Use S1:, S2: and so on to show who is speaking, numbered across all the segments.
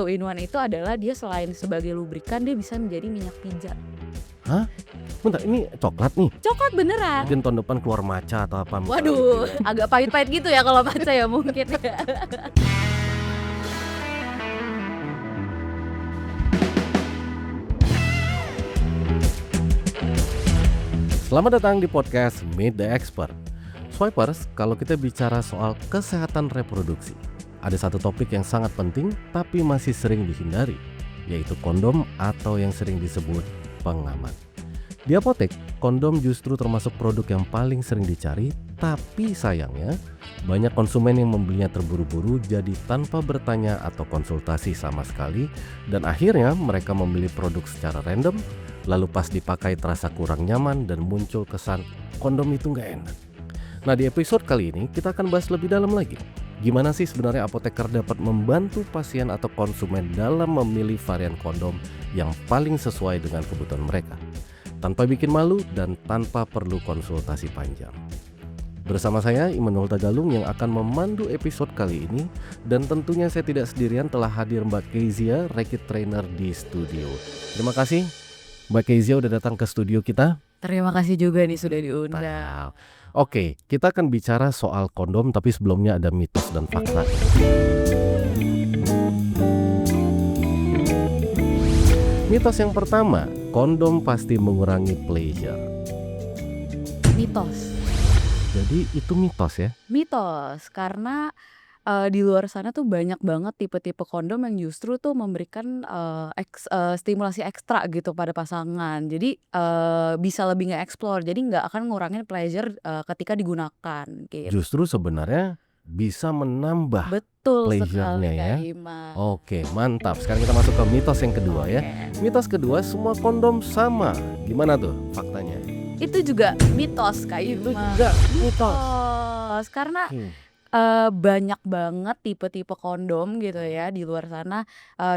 S1: 2 in 1 itu adalah dia selain sebagai lubrikan, dia bisa menjadi minyak pijat.
S2: Hah? Bentar, ini coklat nih?
S1: Coklat beneran.
S2: Mungkin tahun depan keluar matcha atau apa misalnya gitu
S1: Waduh,
S2: ya.
S1: agak pahit-pahit gitu ya kalau matcha ya mungkin ya.
S2: Selamat datang di podcast Meet the Expert. Swipers, kalau kita bicara soal kesehatan reproduksi, ada satu topik yang sangat penting tapi masih sering dihindari, yaitu kondom atau yang sering disebut pengaman. Di apotek, kondom justru termasuk produk yang paling sering dicari, tapi sayangnya banyak konsumen yang membelinya terburu-buru jadi tanpa bertanya atau konsultasi sama sekali, dan akhirnya mereka membeli produk secara random, lalu pas dipakai terasa kurang nyaman dan muncul kesan kondom itu nggak enak. Nah, di episode kali ini kita akan bahas lebih dalam lagi. Gimana sih sebenarnya apoteker dapat membantu pasien atau konsumen dalam memilih varian kondom yang paling sesuai dengan kebutuhan mereka, tanpa bikin malu dan tanpa perlu konsultasi panjang. Bersama saya Immanuel Tagalung yang akan memandu episode kali ini, dan tentunya saya tidak sendirian, telah hadir Mbak Kezia, Rekit Trainer di studio. Terima kasih Mbak Kezia udah datang ke studio kita.
S1: Terima kasih juga nih sudah diundang.
S2: Oke, kita akan bicara soal kondom, tapi sebelumnya ada mitos dan fakta. Mitos yang pertama, kondom pasti mengurangi pleasure.
S1: Mitos.
S2: Jadi itu mitos ya?
S1: Mitos, karena di luar sana tuh banyak banget tipe-tipe kondom yang justru tuh memberikan stimulasi ekstra gitu pada pasangan. Jadi bisa lebih nge-explore, jadi nggak akan ngurangin pleasure ketika digunakan gitu.
S2: Justru sebenarnya bisa menambah
S1: Betul sekali
S2: pleasure-nya ya.
S1: Kak Ima.
S2: Oke, mantap. Sekarang kita masuk ke mitos yang kedua ya.
S1: Oke.
S2: Mitos kedua, semua kondom sama. Gimana tuh faktanya?
S1: Itu juga mitos Kak
S2: Itu
S1: Ima.
S2: juga mitos.
S1: Mitos, karena banyak banget tipe-tipe kondom gitu ya di luar sana.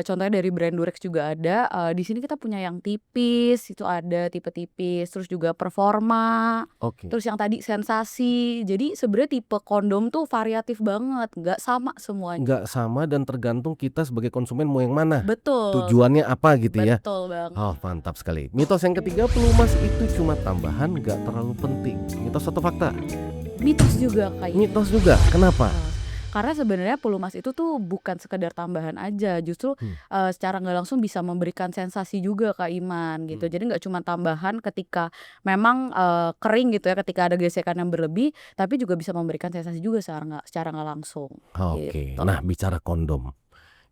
S1: Contohnya dari brand Durex juga ada. Di sini kita punya yang tipis, itu ada tipe tipis, terus juga performa,
S2: Oke.
S1: terus yang tadi sensasi. Jadi sebenarnya tipe kondom tuh variatif banget, nggak sama semuanya.
S2: Nggak sama dan tergantung kita sebagai konsumen mau yang mana.
S1: Betul.
S2: Tujuannya apa gitu ya.
S1: Betul banget.
S2: Oh, mantap sekali. Mitos yang ketiga, pelumas itu cuma tambahan, nggak terlalu penting. Mitos atau fakta?
S1: Mitos juga kayak
S2: Mitos juga. Kenapa?
S1: Karena sebenarnya pelumas itu tuh bukan sekedar tambahan aja, justru secara nggak langsung bisa memberikan sensasi juga Kak Iman gitu. Jadi nggak cuma tambahan ketika memang kering gitu ya, ketika ada gesekan yang berlebih, tapi juga bisa memberikan sensasi juga secara nggak langsung.
S2: Oke.
S1: Gitu.
S2: Nah, bicara kondom,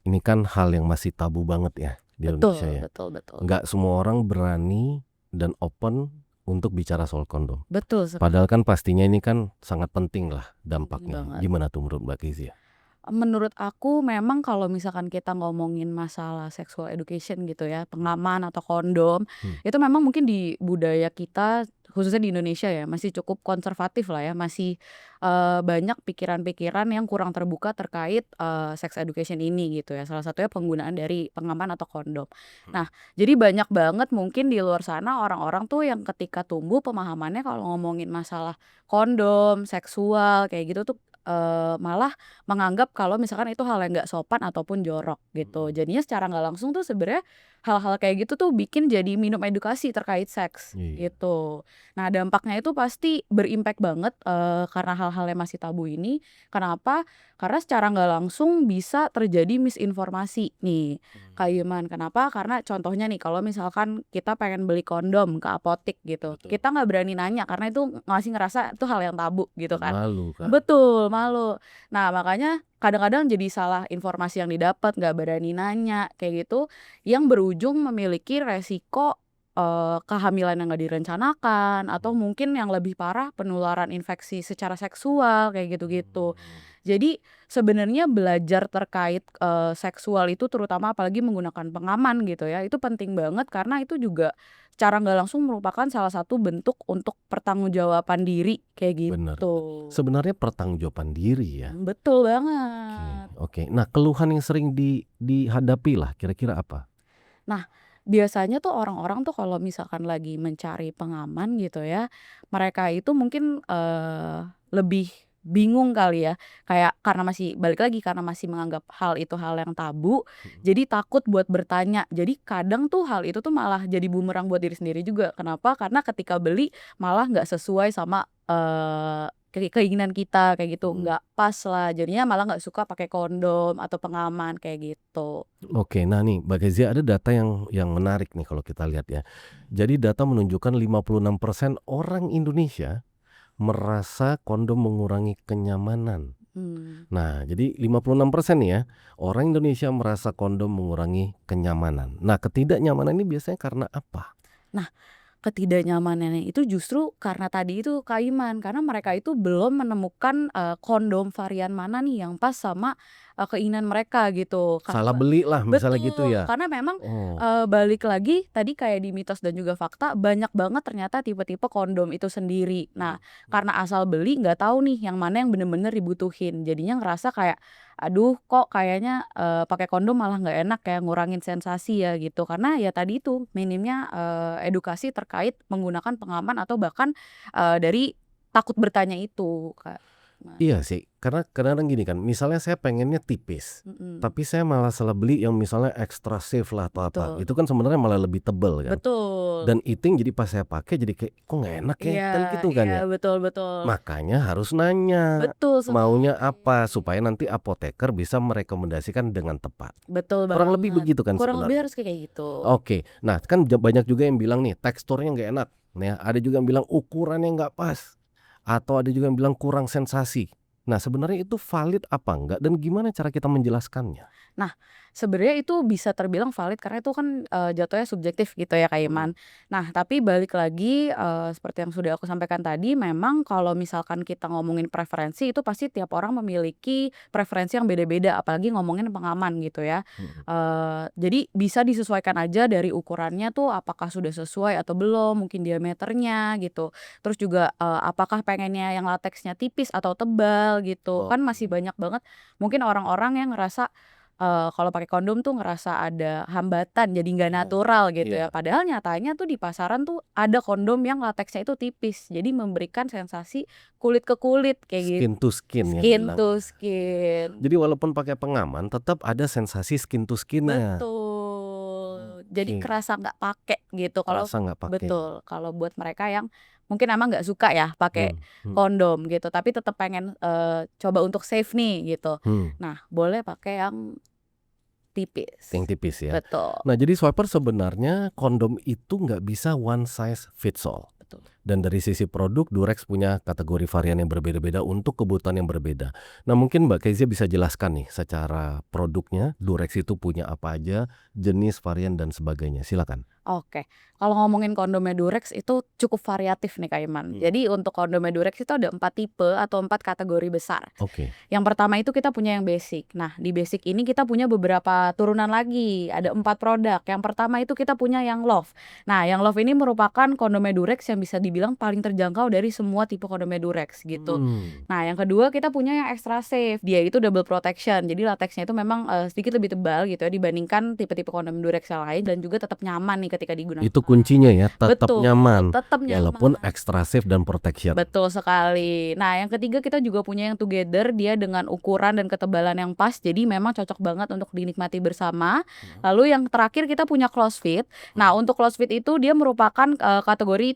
S2: ini kan hal yang masih tabu banget ya di Indonesia ya.
S1: Betul.
S2: Nggak semua orang berani dan open untuk bicara soal kondom.
S1: Betul.
S2: Padahal kan pastinya ini kan sangat penting lah dampaknya.
S1: Banget.
S2: Gimana tuh menurut Mbak Kezia?
S1: Menurut aku memang kalau misalkan kita ngomongin masalah sexual education gitu ya, pengaman atau kondom, itu memang mungkin di budaya kita khususnya di Indonesia ya masih cukup konservatif lah ya, masih banyak pikiran-pikiran yang kurang terbuka terkait sex education ini gitu ya. Salah satunya penggunaan dari pengaman atau kondom. Nah, jadi banyak banget mungkin di luar sana orang-orang tuh yang ketika tumbuh pemahamannya kalau ngomongin masalah kondom, seksual kayak gitu tuh malah menganggap kalau misalkan itu hal yang nggak sopan ataupun jorok gitu. Jadinya secara nggak langsung tuh sebenarnya hal-hal kayak gitu tuh bikin jadi minum edukasi terkait seks gitu. Nah, dampaknya itu pasti berimpact banget karena hal-hal yang masih tabu ini. Kenapa? Karena secara nggak langsung bisa terjadi misinformasi nih Kak Iman. Kenapa? Karena contohnya nih kalau misalkan kita pengen beli kondom ke apotik gitu, kita nggak berani nanya karena itu masih ngerasa itu hal yang tabu gitu kan.
S2: Malu kan?
S1: Betul, malu. Nah, makanya kadang-kadang jadi salah informasi yang didapat, nggak berani nanya kayak gitu, yang berujung memiliki resiko kehamilan yang nggak direncanakan, atau mungkin yang lebih parah penularan infeksi secara seksual kayak gitu-gitu. Jadi sebenarnya belajar terkait seksual itu terutama apalagi menggunakan pengaman gitu ya, itu penting banget karena itu juga secara nggak langsung merupakan salah satu bentuk untuk pertanggungjawaban diri kayak
S2: Bener.
S1: gitu.
S2: Sebenarnya pertanggungjawaban diri ya.
S1: Betul banget.
S2: Oke. Nah, keluhan yang sering dihadapi lah kira-kira apa?
S1: Nah, biasanya tuh orang-orang tuh kalau misalkan lagi mencari pengaman gitu ya, mereka itu mungkin lebih bingung kali ya, kayak karena masih balik lagi, karena masih menganggap hal itu hal yang tabu,
S2: Mhm.
S1: jadi takut buat bertanya. Jadi kadang tuh hal itu tuh malah jadi bumerang buat diri sendiri juga. Kenapa? Karena ketika beli malah nggak sesuai sama, keinginan kita kayak gitu,
S2: Mhm.
S1: nggak pas lah, jadinya malah nggak suka pakai kondom atau pengaman kayak gitu.
S2: Oke, nah nih Mbak Kezia ada data yang menarik nih kalau kita lihat ya. Jadi data menunjukkan 56% orang Indonesia merasa kondom mengurangi kenyamanan.
S1: Mmm.
S2: Nah, jadi 56% nih ya, orang Indonesia merasa kondom mengurangi kenyamanan. Nah, ketidaknyamanan ini biasanya karena apa?
S1: Nah, ketidaknyamanannya itu justru karena tadi itu Kak Iman, karena mereka itu belum menemukan, kondom varian mana nih yang pas sama, keinginan mereka gitu.
S2: Salah beli lah misalnya gitu
S1: Betul,
S2: ya?
S1: karena memang,
S2: Oh,
S1: balik lagi tadi kayak di mitos dan juga fakta, banyak banget ternyata tipe-tipe kondom itu sendiri.
S2: mhm,
S1: Nah, karena asal beli nggak tahu nih yang mana yang bener-bener dibutuhin. Jadinya ngerasa kayak, "Aduh kok kayaknya, pakai kondom malah nggak enak ya, ngurangin sensasi ya," gitu. Karena ya tadi itu, minimnya, edukasi terkait menggunakan pengaman atau bahkan, dari takut bertanya itu, Kak. Nah,
S2: iya sih, karena kadang-kadang gini kan, misalnya saya pengennya tipis,
S1: mhm,
S2: tapi saya malah salah beli yang misalnya extra safe lah atau apa,
S1: betul,
S2: itu kan sebenarnya malah lebih tebel kan.
S1: betul.
S2: Dan itu yang jadi pas saya pakai jadi kayak, "Kok nggak enak ya?"
S1: Iya,
S2: Kan gitu kan
S1: iya,
S2: ya.
S1: betul, betul.
S2: Makanya harus nanya,
S1: Betul
S2: maunya
S1: sekali.
S2: apa, supaya nanti apoteker bisa merekomendasikan dengan tepat.
S1: Betul
S2: Kurang lebih
S1: banget.
S2: begitu kan
S1: Kurang lebih
S2: sebenarnya.
S1: harus kayak gitu.
S2: Oke, nah kan banyak juga yang bilang nih teksturnya nggak enak, nah ada juga yang bilang ukurannya nggak pas, atau ada juga yang bilang kurang sensasi. Nah sebenarnya itu valid apa enggak dan gimana cara kita menjelaskannya?
S1: Nah, sebenarnya itu bisa terbilang valid karena itu kan, jatuhnya subjektif gitu ya, Kak
S2: Mhm,
S1: Iman. Nah, tapi balik lagi, seperti yang sudah aku sampaikan tadi, memang kalau misalkan kita ngomongin preferensi itu pasti tiap orang memiliki preferensi yang beda-beda, apalagi ngomongin pengaman gitu ya.
S2: mhm.
S1: Jadi bisa disesuaikan aja dari ukurannya tuh apakah sudah sesuai atau belum, mungkin diameternya gitu. Terus juga, apakah pengennya yang lateksnya tipis atau tebal gitu. Kan
S2: Oke,
S1: masih banyak banget mungkin orang-orang yang ngerasa kalau pakai kondom tuh ngerasa ada hambatan, jadi nggak
S2: iya,
S1: natural gitu
S2: iya,
S1: ya. Padahal nyatanya tuh di pasaran tuh ada kondom yang lateksnya itu tipis, jadi memberikan sensasi kulit ke kulit kayak
S2: skin to skin ya
S1: skin
S2: bilang.
S1: to skin.
S2: Jadi walaupun pakai pengaman tetap ada sensasi skin to skin-nya.
S1: Betul, jadi
S2: Oke,
S1: kerasa nggak pakai gitu kalau
S2: kerasa nggak pakai.
S1: betul, kalau buat mereka yang mungkin emang nggak suka ya pakai
S2: Hmm, hmm,
S1: kondom gitu, tapi tetap pengen, coba untuk safe nih gitu.
S2: hmm.
S1: Nah, boleh pakai yang tipis,
S2: Yang tipis ya.
S1: betul.
S2: Nah jadi swiper sebenarnya kondom itu nggak bisa one size fits all.
S1: Betul.
S2: Dan dari sisi produk, Durex punya kategori varian yang berbeda-beda untuk kebutuhan yang berbeda. Nah mungkin Mbak Kezia bisa jelaskan nih secara produknya, Durex itu punya apa aja, jenis, varian, dan sebagainya. Silakan.
S1: Oke, kalau ngomongin kondomnya Durex itu cukup variatif nih Kak Iman.
S2: Hmm.
S1: Jadi untuk kondomnya Durex itu ada 4 tipe atau 4 kategori besar.
S2: Oke.
S1: Yang pertama itu kita punya yang basic. Nah, di basic ini kita punya beberapa turunan lagi, ada 4 produk. Yang pertama itu kita punya yang Love. Nah, yang Love ini merupakan kondomnya Durex yang bisa dibilang paling terjangkau dari semua tipe kondomnya Durex gitu.
S2: Hmm.
S1: Nah, yang kedua kita punya yang Extra Safe. Dia itu double protection. Jadi lateksnya itu memang, sedikit lebih tebal gitu ya dibandingkan tipe-tipe kondom Durex yang lain dan juga tetap nyaman nih ketika digunakan.
S2: Itu kuncinya ya, tetap
S1: Betul,
S2: nyaman,
S1: tetap
S2: walaupun
S1: nyaman.
S2: extra safe dan protection.
S1: Betul sekali. Nah, yang ketiga kita juga punya yang Together, dia dengan ukuran dan ketebalan yang pas, jadi memang cocok banget untuk dinikmati bersama.
S2: Mhm,
S1: Lalu yang terakhir kita punya Close Fit. Nah,
S2: mhm.
S1: untuk Close Fit itu dia merupakan, kategori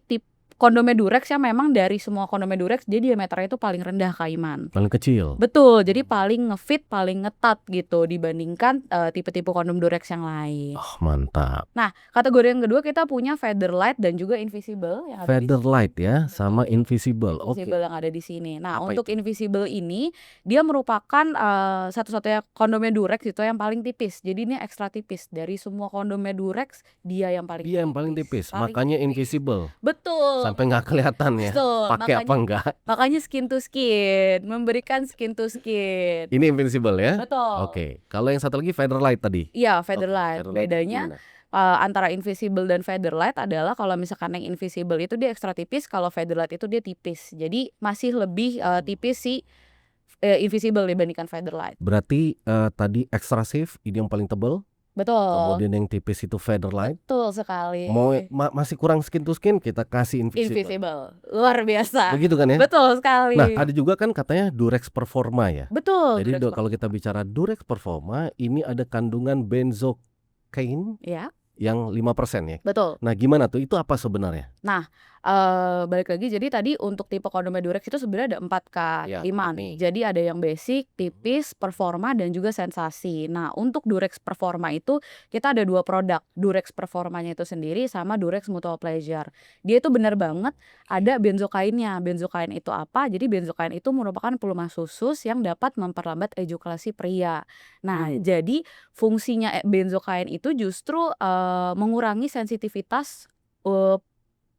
S1: kondomnya Durex yang memang dari semua kondomnya Durex dia diameternya itu paling rendah Kak Iman.
S2: Paling kecil.
S1: Betul, jadi paling ngefit, paling ngetat gitu dibandingkan, tipe-tipe kondom Durex yang lain.
S2: Oh mantap.
S1: Nah, kategori yang kedua kita punya Featherlight dan juga Invisible yang ada di
S2: Featherlight ya, sama
S1: betul,
S2: invisible. Oke.
S1: Invisible yang ada di sini. Nah,
S2: Apa
S1: untuk
S2: itu?
S1: Invisible ini dia merupakan, satu-satunya kondomnya Durex itu yang paling tipis. Jadi ini ekstra tipis, dari semua kondomnya Durex dia yang paling
S2: Dia yang paling tipis,
S1: paling
S2: makanya
S1: tipis.
S2: invisible.
S1: Betul,
S2: Sampai nggak kelihatan ya,
S1: betul,
S2: pakai apa enggak.
S1: makanya skin to skin, memberikan skin to skin.
S2: Ini invincible ya?
S1: Betul.
S2: Oke, kalau yang satu lagi Featherlight tadi?
S1: Iya,
S2: Oke,
S1: Featherlight.
S2: Featherlight
S1: Bedanya,
S2: gimana?
S1: antara Invisible dan Featherlight adalah kalau misalkan yang Invisible itu dia ekstra tipis, kalau Featherlight itu dia tipis. Jadi masih lebih, tipis si, Invisible dibandingkan Featherlight.
S2: Berarti, tadi extra safe ini yang paling tebal,
S1: Betul.
S2: Kemudian yang tipis itu Featherlight.
S1: Betul sekali.
S2: Mau masih kurang skin to skin, kita kasih Invisible.
S1: Invisible. Luar biasa.
S2: Begitu kan ya?
S1: Betul sekali.
S2: Nah, ada juga kan katanya Durex Performa ya.
S1: Betul.
S2: Jadi
S1: Durex
S2: kalau kita bicara Durex Performa, ini ada kandungan benzocaine
S1: Ya,
S2: yang 5% ya.
S1: betul.
S2: Nah, gimana tuh? Itu apa sebenarnya?
S1: Nah, balik lagi, jadi tadi untuk tipe kondomnya Durex itu sebenarnya ada 4 Kak
S2: Ya,
S1: Iman.
S2: nih.
S1: Jadi ada yang basic, tipis, performa, dan juga sensasi. Nah, untuk Durex Performa itu kita ada 2 produk, Durex Performanya itu sendiri sama Durex Mutual Pleasure. Dia itu benar banget ada benzokainnya. Benzokain itu apa? Jadi benzokain itu merupakan pelumas khusus yang dapat memperlambat ejakulasi pria. Nah, jadi fungsinya benzokain itu justru mengurangi sensitivitas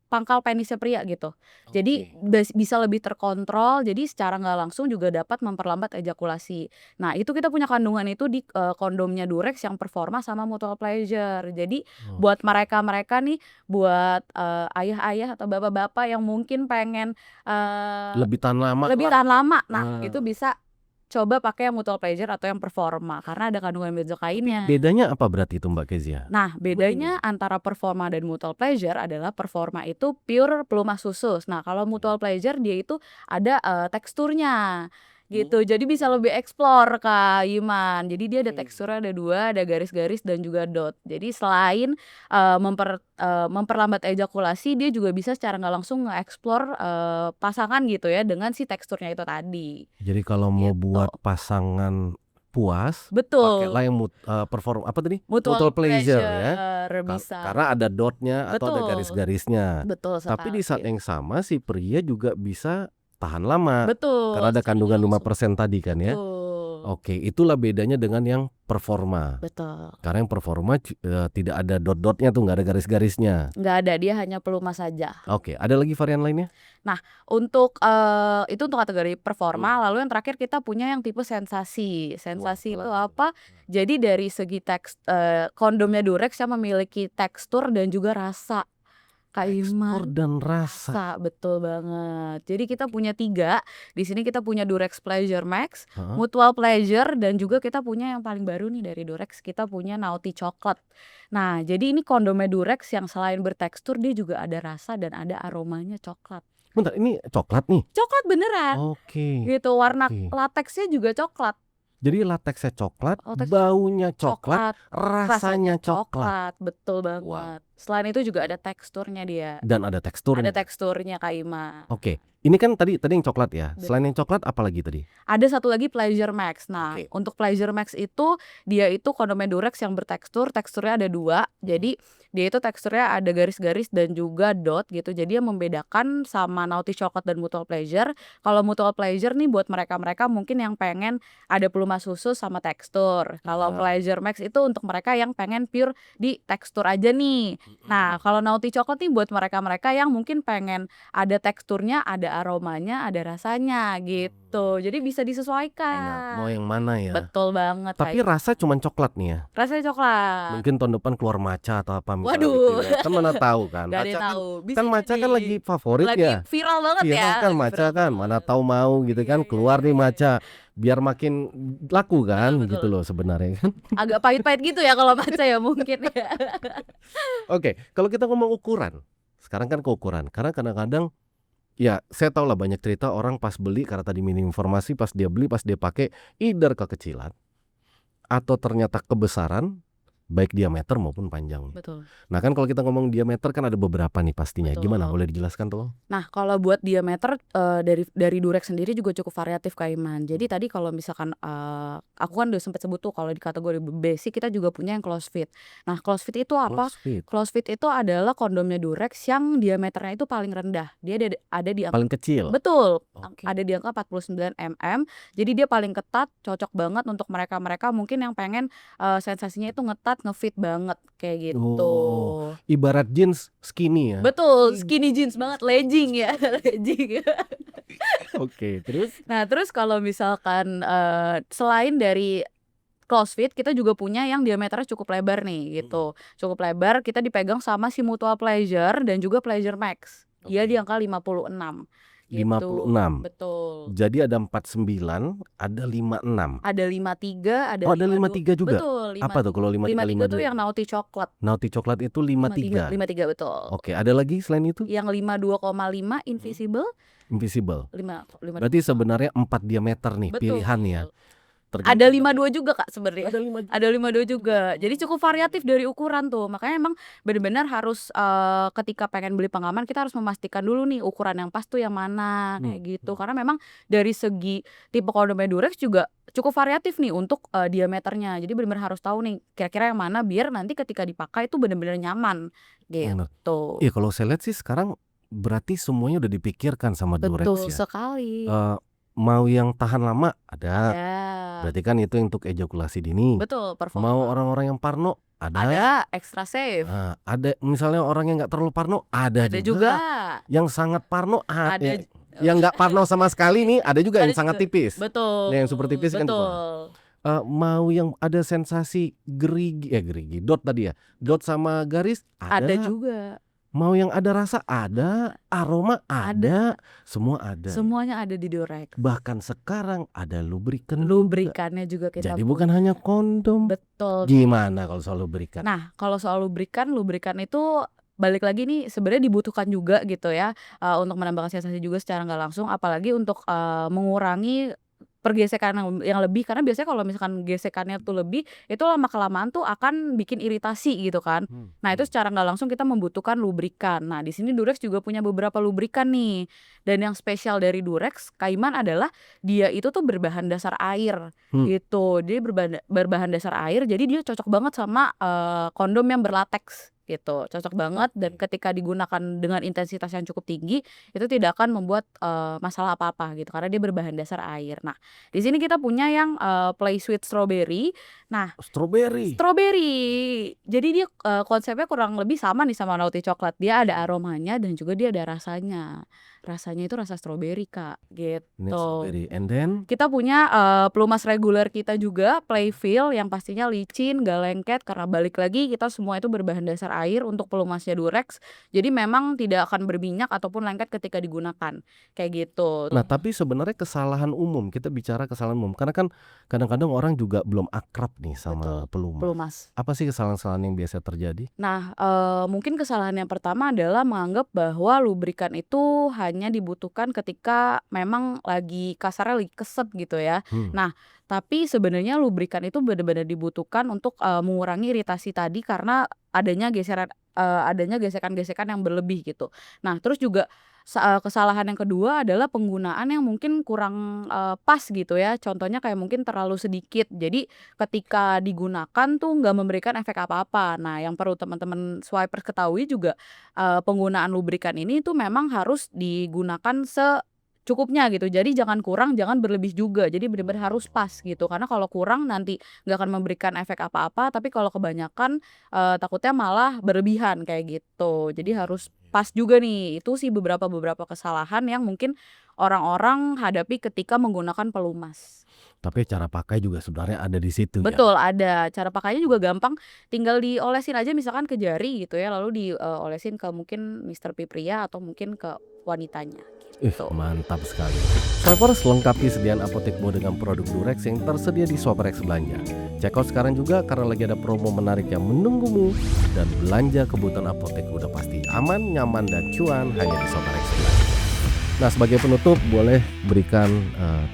S1: pangkal penisnya pria gitu. Jadi bisa lebih terkontrol, jadi secara nggak langsung juga dapat memperlambat ejakulasi. Nah, itu kita punya kandungan itu di kondomnya Durex yang performa sama Mutual Pleasure. Jadi buat mereka-mereka nih, buat ayah-ayah atau bapak-bapak yang mungkin pengen
S2: Lebih tahan lama.
S1: tahan lama, nah itu bisa coba pakai yang Mutual Pleasure atau yang performa karena ada kandungan benzokainnya.
S2: Bedanya apa berarti itu Mbak Kezia?
S1: Nah, bedanya antara performa dan Mutual Pleasure adalah performa itu pure pelumas khusus. Nah, kalau Mutual Pleasure dia itu ada teksturnya gitu. Jadi bisa lebih explore Kak Iman. Jadi dia ada teksturnya, ada 2, ada garis-garis dan juga dot. Jadi selain memperlambat ejakulasi, dia juga bisa secara nggak langsung nge-explore pasangan gitu ya dengan si teksturnya itu tadi.
S2: Jadi kalau mau
S1: Gitu.
S2: buat pasangan puas,
S1: Betul.
S2: pakailah yang perform apa tadi?
S1: Mutual
S2: Pleasure ya.
S1: bisa.
S2: Karena ada dotnya atau ada
S1: Betul.
S2: garis-garisnya.
S1: Betul sekali.
S2: Tapi di saat yang sama si pria juga bisa tahan lama.
S1: Betul.
S2: Karena ada
S1: secara
S2: kandungan
S1: langsung.
S2: 5% tadi kan ya.
S1: Betul.
S2: Oke, itulah bedanya dengan yang performa.
S1: Betul.
S2: Karena yang performa tidak ada dot-dotnya tuh, nggak ada garis-garisnya.
S1: Nggak ada, dia hanya pelumas saja.
S2: Oke, ada lagi varian lainnya?
S1: Nah, untuk itu untuk kategori performa, lalu yang terakhir kita punya yang tipe sensasi. Sensasi itu apa? Jadi dari segi kondomnya Durex yang memiliki tekstur dan juga rasa. Kak Iman.
S2: Tekstur dan rasa.
S1: Betul banget. Jadi kita punya 3. Di sini kita punya Durex Pleasure Max,
S2: Heeh.
S1: Mutual Pleasure, dan juga kita punya yang paling baru nih dari Durex, kita punya Naughty Chocolate. Nah, jadi ini kondomnya Durex yang selain bertekstur dia juga ada rasa dan ada aromanya coklat.
S2: Bentar, ini coklat nih?
S1: Coklat beneran.
S2: Oke.
S1: Gitu, warna
S2: Oke.
S1: lateksnya juga coklat.
S2: Jadi lateksnya coklat,
S1: Lateks
S2: baunya coklat, rasanya
S1: coklat. Betul banget.
S2: Wow.
S1: Selain itu juga ada teksturnya dia.
S2: Dan ada teksturnya.
S1: Ada teksturnya Kak Ima.
S2: Oke, ini kan tadi yang coklat ya.
S1: Betul.
S2: Selain yang coklat apa lagi tadi?
S1: Ada satu lagi Pleasure Max. Nah,
S2: Oke.
S1: untuk Pleasure Max itu dia itu kondomnya Durex yang bertekstur, teksturnya ada 2. Jadi dia itu teksturnya ada garis-garis dan juga dot gitu. Jadi yang membedakan sama Naughty Chocolate dan Mutual Pleasure, kalau Mutual Pleasure nih buat mereka-mereka mungkin yang pengen ada pelumas khusus sama tekstur. Kalau Pleasure Max itu untuk mereka yang pengen pure di tekstur aja nih. Nah, kalau Naughty Chocolate nih buat mereka-mereka yang mungkin pengen ada teksturnya, ada aromanya, ada rasanya gitu. Jadi bisa disesuaikan.
S2: Enak, mau yang mana ya?
S1: Betul banget.
S2: Tapi rasa cuma coklat nih ya.
S1: Rasanya coklat.
S2: Mungkin tahun depan keluar matcha atau apa misalnya
S1: Waduh.
S2: gitu ya. Kan mana tahu kan.
S1: Gak ada
S2: Matcha
S1: yang tahu. Bisa
S2: kan matcha kan lagi favorit
S1: lagi
S2: ya.
S1: viral banget ya.
S2: Viral kan
S1: Lagi
S2: matcha
S1: viral
S2: kan.
S1: banget.
S2: Mana tahu mau gitu kan keluar nih matcha biar makin laku kan
S1: Betul.
S2: gitu loh sebenarnya kan.
S1: Agak pahit-pahit gitu ya kalau matcha ya mungkin ya.
S2: Oke, kalau kita ngomong ukuran. Sekarang kan ke ukuran. Karena kadang-kadang ya saya tahu lah banyak cerita orang pas beli karena tadi minim informasi, pas dia beli, pas dia pakai either kekecilan atau ternyata kebesaran baik diameter maupun panjang.
S1: Betul.
S2: Nah kan kalau kita ngomong diameter kan ada beberapa nih pastinya.
S1: Betul.
S2: Gimana boleh dijelaskan tolong?
S1: Nah, kalau buat diameter dari Durex sendiri juga cukup variatif Kak Iman. Jadi tadi kalau misalkan aku kan udah sempat sebut tuh kalau di kategori basic kita juga punya yang close fit. Nah, close fit itu apa? Close fit itu adalah kondomnya Durex yang diameternya itu paling rendah. Dia ada di angka
S2: Paling kecil.
S1: Betul.
S2: Oke.
S1: Ada di angka 49 mm. Jadi dia paling ketat, cocok banget untuk mereka-mereka mungkin yang pengen sensasinya itu ngetat, ngefit banget kayak gitu.
S2: Oh, ibarat jeans skinny ya.
S1: Betul, skinny jeans banget, legging ya, legging.
S2: Oke, terus?
S1: Nah, terus kalau misalkan selain dari close fit, kita juga punya yang diameternya cukup lebar nih gitu. Cukup lebar, kita dipegang sama si Mutual Pleasure dan juga Pleasure Max. Dia di angka 56. gitu.
S2: 56.
S1: Betul.
S2: Jadi ada 49, ada 56.
S1: Ada 53, ada
S2: Oh, ada
S1: 52.
S2: 53 juga.
S1: Betul,
S2: Apa tuh kalau 53,
S1: 53 tuh
S2: 52?
S1: yang Naughty Chocolate.
S2: Naughty Chocolate itu 53.
S1: 53 betul.
S2: Oke, ada lagi selain itu?
S1: Yang 52,5 Invisible.
S2: Invisible.
S1: 5
S2: Berarti sebenarnya 4 diameter nih
S1: betul.
S2: pilihan ya.
S1: Ada 52 juga Kak sebenarnya.
S2: Ada 5.
S1: Ada 52 juga. Jadi cukup variatif dari ukuran tuh. Makanya emang benar-benar harus ketika pengen beli pengaman kita harus memastikan dulu nih ukuran yang pas tuh yang mana kayak gitu. Karena memang dari segi tipe kondomnya Durex juga cukup variatif nih untuk diameternya. Jadi benar-benar harus tahu nih kira-kira yang mana biar nanti ketika dipakai itu benar-benar nyaman gitu.
S2: Iya, kalau saya lihat sih sekarang berarti semuanya udah dipikirkan sama Durex
S1: Betul
S2: ya.
S1: sekali.
S2: Mau yang tahan lama ada.
S1: Ada.
S2: Berarti kan itu untuk ejakulasi dini.
S1: Betul, performa.
S2: Mau orang-orang yang parno
S1: ada extra safe.
S2: Ada misalnya orang yang nggak terlalu parno ada
S1: juga.
S2: Yang sangat parno
S1: ada.
S2: Yang nggak parno sama sekali nih ada juga yang sangat
S1: juga.
S2: tipis.
S1: Betul.
S2: Yang super tipis kan. Mau yang ada sensasi gerigi dot tadi ya, dot sama garis
S1: ada juga.
S2: Mau yang ada rasa ada, aroma ada, semua ada.
S1: Semuanya ada di Durex.
S2: Bahkan sekarang ada
S1: lubrikannya juga kita.
S2: Jadi bukan hanya kondom.
S1: Betul.
S2: Gimana kalau soal lubrikan?
S1: Nah, kalau soal lubrikan itu balik lagi nih sebenarnya dibutuhkan juga gitu ya, untuk menambahkan sensasi juga secara nggak langsung, apalagi untuk mengurangi pergesekan yang lebih, karena biasanya kalau misalkan gesekannya tuh lebih itu lama-kelamaan tuh akan bikin iritasi gitu kan. Nah itu secara nggak langsung kita membutuhkan lubrikan. Nah di sini Durex juga punya beberapa lubrikan nih, dan yang spesial dari Durex Kaiman adalah dia itu tuh berbahan dasar air gitu. Dia berbahan dasar air, jadi dia cocok banget sama kondom yang berlateks gitu, cocok banget. Dan ketika digunakan dengan intensitas yang cukup tinggi itu tidak akan membuat masalah apa-apa gitu, karena dia berbahan dasar air. Nah di sini kita punya yang Play Sweet Strawberry. Nah strawberry, jadi dia konsepnya kurang lebih sama nih sama Naughty Chocolate. Dia ada aromanya dan juga dia ada rasanya itu rasa strawberry Kak gitu.
S2: Strawberry. And then
S1: kita punya pelumas reguler kita juga Playfeel yang pastinya licin, gak lengket, karena balik lagi kita semua itu berbahan dasar air untuk pelumasnya Durex. Jadi memang tidak akan berminyak ataupun lengket ketika digunakan kayak gitu.
S2: Nah tapi sebenarnya kesalahan umum, kita bicara kesalahan umum karena kan kadang-kadang orang juga belum akrab nih sama pelumas. Apa sih kesalahan-kesalahan yang biasa terjadi?
S1: Nah mungkin kesalahan yang pertama adalah menganggap bahwa lubrikan itu hanya dibutuhkan ketika memang lagi kasarnya lagi keset gitu ya. Nah tapi sebenarnya lubrikan itu benar-benar dibutuhkan untuk mengurangi iritasi tadi, karena adanya gesekan-gesekan yang berlebih gitu. Nah terus juga kesalahan yang kedua adalah penggunaan yang mungkin kurang pas gitu ya. Contohnya kayak mungkin terlalu sedikit, jadi ketika digunakan tuh nggak memberikan efek apa-apa. Nah yang perlu teman-teman swipers ketahui juga, penggunaan lubrikan ini tuh memang harus digunakan secukupnya gitu. Jadi jangan kurang, jangan berlebih juga. Jadi benar-benar harus pas gitu. Karena kalau kurang nanti nggak akan memberikan efek apa-apa. Tapi kalau kebanyakan takutnya malah berlebihan kayak gitu. Jadi harus pas juga nih. Itu sih beberapa kesalahan yang mungkin orang-orang hadapi ketika menggunakan pelumas.
S2: Tapi cara pakai juga sebenarnya ada di situ.
S1: Betul, ada. Cara pakainya juga gampang. Tinggal diolesin aja misalkan ke jari gitu ya. Lalu diolesin ke mungkin Mr. P pria atau mungkin ke wanitanya.
S2: Mantap sekali. Swipers lengkapi sediaan apotekmu dengan produk Durex yang tersedia di Swaprex Belanja. Check out sekarang juga karena lagi ada promo menarik yang menunggumu. Dan belanja kebutuhan apotek udah pasti aman, nyaman, dan cuan hanya di Swaprex Belanja. Nah sebagai penutup boleh berikan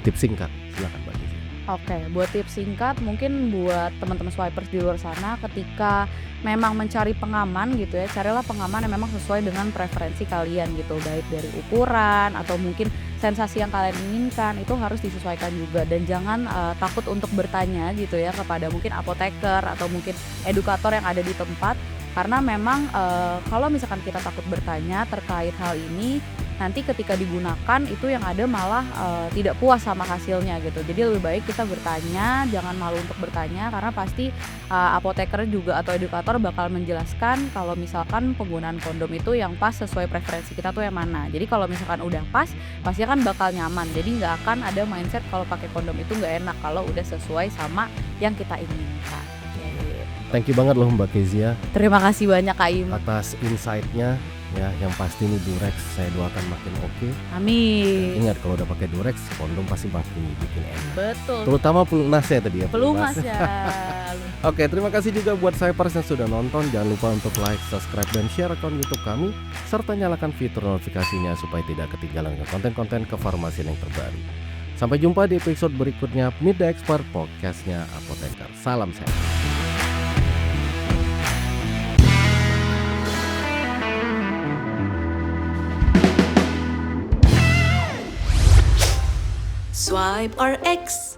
S2: tips singkat. Silakan Mbak Gizi.
S1: Oke, buat tips singkat mungkin buat teman-teman swipers di luar sana, ketika memang mencari pengaman gitu ya, carilah pengaman yang memang sesuai dengan preferensi kalian gitu, baik dari ukuran atau mungkin sensasi yang kalian inginkan, itu harus disesuaikan juga. Dan jangan takut untuk bertanya gitu ya kepada mungkin apoteker atau mungkin edukator yang ada di tempat, karena memang kalau misalkan kita takut bertanya terkait hal ini, nanti ketika digunakan itu yang ada malah tidak puas sama hasilnya gitu. Jadi lebih baik kita bertanya, jangan malu untuk bertanya, karena pasti apoteker juga atau edukator bakal menjelaskan kalau misalkan penggunaan kondom itu yang pas sesuai preferensi kita tuh yang mana. Jadi kalau misalkan udah pas, pasti kan bakal nyaman. Jadi nggak akan ada mindset kalau pakai kondom itu nggak enak kalau udah sesuai sama yang kita inginkan.
S2: Thank you banget loh Mbak Kezia.
S1: Terima kasih banyak Kak Im
S2: atas insight-nya ya. Yang pasti nih Durex saya doakan makin oke.
S1: Amin.
S2: Ingat kalau udah pakai Durex, kondom pasti makin bikin enak.
S1: Betul.
S2: Terutama pelunasnya tadi ya.
S1: Pelumas ya.
S2: Oke, terima kasih juga buat Swipers yang sudah nonton. Jangan lupa untuk like, subscribe, dan share akun YouTube kami, serta nyalakan fitur notifikasinya supaya tidak ketinggalan ke konten-konten kefarmasian yang terbaru. Sampai jumpa di episode berikutnya Meet the Expert, podcastnya Apoteker. Salam sehat.
S3: Swipe RX.